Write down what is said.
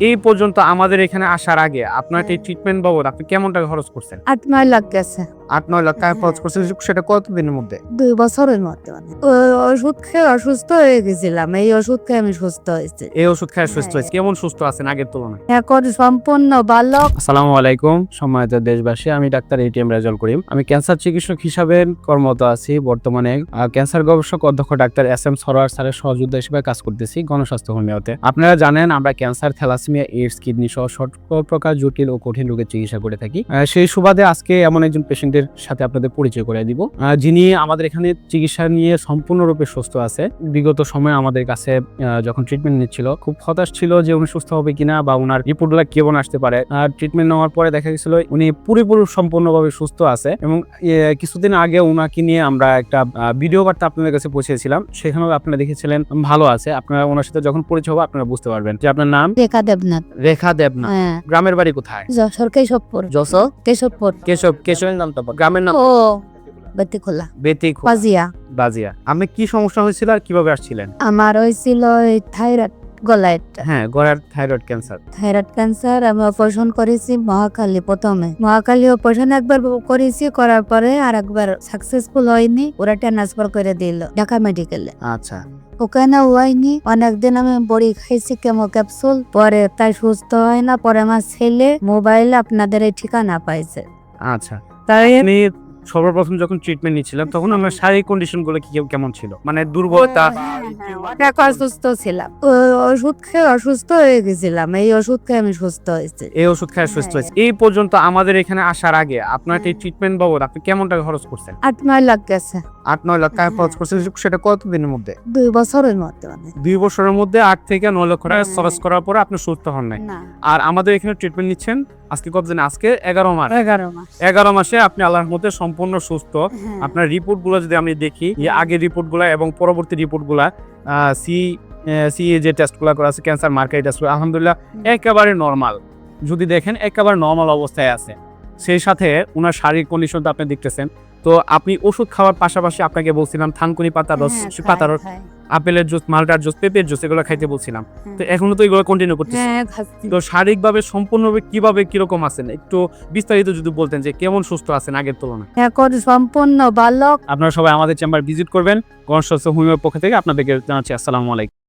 এই পর্যন্ত আমাদের এখানে আসার আগে আপনার এই ট্রিটমেন্ট বাবদ আপনি কেমন টাকা খরচ করছেন? 8-9 লাখ গেছে। 8-9 লাখ টাকা খরচ করছেন, সেটা কতদিনের মধ্যে? 2 বছরের মধ্যে ওষুধ খেয়ে অসুস্থ হয়ে গেছিলাম। এই ওষুধ খেয়ে আমি সুস্থ হয়েছি। এই ওষুধ খেয়ে সুস্থ হয়েছে। কেমন সুস্থ আছেন আগের তুলনায়? এখন সম্পূর্ণ ভালো। আসসালামু আলাইকুম সম্মানিত দেশবাসী, আমি ডাক্তার এটিএম রেজাউল করিম। আমি ক্যান্সার চিকিৎসক হিসাবে কর্মরত আছি। বর্তমানে ক্যান্সার গবেষক অধ্যক্ষ ডাক্তার এস.এম. সরোয়ার স্যারের সহযোদ্ধা হিসেবে কাজ করতেছি গণস্বাস্থ্য হোমিওতে। আপনারা জানেন আমরা ক্যান্সার, থ্যালাসেমিয়া, এইডস, কিডনি সহ সকল প্রকার জটিল ও কঠিন রোগের চিকিৎসা করে থাকি। সেই সুবাদে আজকে এমন একজন পেশেন্টের সাথে আপনাদের পরিচয় করে দিব, যিনি আমাদের এখানে চিকিৎসা নিয়ে সম্পূর্ণরূপে সুস্থ আছে। বিগত সময়ে আমাদের কাছে যখন ট্রিটমেন্ট নিচ্ছিল খুব হতাশ ছিল যে উনি সুস্থ হবে কিনা বা ওনার রিপোর্টগুলো কেমন আসতে পারে। ট্রিটমেন্ট নেওয়ার পরে দেখা গেছিল উনি পুরোপুরি সম্পূর্ণভাবে সুস্থ আছে এবং কিছুদিন আগে ওনাকে নিয়ে আমরা একটা ভিডিও বার্তা আপনাদের কাছে পৌঁছেছিলাম, সেখানেও আপনারা দেখেছিলেন ভালো আছে। আপনারা ওনার সাথে যখন পরিচয় হবে আপনারা বুঝতে পারবেন যে আপনার নাম রেখা দেবনাথ। রেখা দেবনাথ। গ্রামের বাড়ি কোথায়? যশোর কেশবপুর। যশোর কেশবপুর। কেশবের নামটা গ্রামের নাম ও বেতিখোলা। বেতিখোলা বাজিয়া। আপনি কি সমস্যা হয়েছিল আর কিভাবে আসছিলেন? আমার হয়েছিল থাইরয়েড, গলায় হ্যাঁ, গলার থাইরয়েড ক্যান্সার। আমি অপারেশন করেছি মহাখালী। প্রথমে মহাখালী অপারেশন একবার করেছি, করার পরে আর একবার সাকসেসফুল হয়নি। ওরা ট্রান্সফার করে দিল ঢাকা মেডিকেলে। আচ্ছা, ওখানে হয়নি। অনেকদিন আমি বড়ি খাইছি কেমো ক্যাপসুল, পরে তাই সুস্থ হয় না। পরে আমার ছেলে মোবাইলে আপনাদের এই ঠিকানা পাইছে। আচ্ছা। তাই আমি সর্বপ্রথম যখন ট্রিটমেন্ট নিচ্ছিলাম তখন আমার শারীরিক কন্ডিশন গুলো কেমন ছিল? মানে দুর্বলতা? অসুস্থ ছিলাম, ওষুধ খেয়ে অসুস্থ হয়ে গেছিলাম। এই ওষুধ খেয়ে আমি সুস্থ হয়েছি। এই ওষুধ খেয়ে সুস্থ হয়েছে। এই পর্যন্ত আমাদের এখানে আসার আগে আপনার এই ট্রিটমেন্ট বাবদ আপনি কেমন টাকা খরচ করছেন? 8-9 লাখ গেছে। 8-9 লাখ টাকা খরচ করছেন, সেটা কতদিনের মধ্যে? 2 বছরের মধ্যে। 2 বছরের মধ্যে 8 থেকে 9 লক্ষ টাকা খরচ করার পরে আপনি সুস্থ হন নাই। আর আমাদের এখানে ট্রিটমেন্ট নিচ্ছেন আজকে কতদিন? আজকে 11 মাস। 11 মাসে আপনি আল্লাহর মধ্যে সম্পূর্ণ সুস্থ। আপনার রিপোর্ট গুলো যদি আমি দেখি, আগের রিপোর্ট গুলা এবং পরবর্তী রিপোর্ট গুলা, যে টেস্ট গুলা করা আছে, ক্যান্সার মার্কার টেস্ট, আলহামদুলিল্লাহ একেবারে নরমাল। যদি দেখেন একেবারে নরমাল অবস্থায় আছে। সেই সাথে ওনার শারীরিক কন্ডিশন তো আপনি দেখতেছেন। তো আপনি ওষুধ খাওয়ার পাশাপাশি আপনাকে বলছিলাম থানকুনি পাতার রস, পাতার রস, আপেলের জুস, মালটার জুস, পেঁপের জুস, এগুলো খাইতে বলছিলাম। তো এখনো তো এগুলো কন্টিনিউ করতেছেন। তো শারীরিকভাবে সম্পূর্ণভাবে কিভাবে কিরকম আছেন একটু বিস্তারিত যদি বলতেন যে কেমন সুস্থ আছেন আগের তুলনায়? এখন সম্পূর্ণ ভালো। আপনারা সবাই আমাদের চেম্বার ভিজিট করবেন। গণস্বাস্থ্য হোমিওর পক্ষ থেকে আপনাদেরকে জানাচ্ছি আসসালামু আলাইকুম।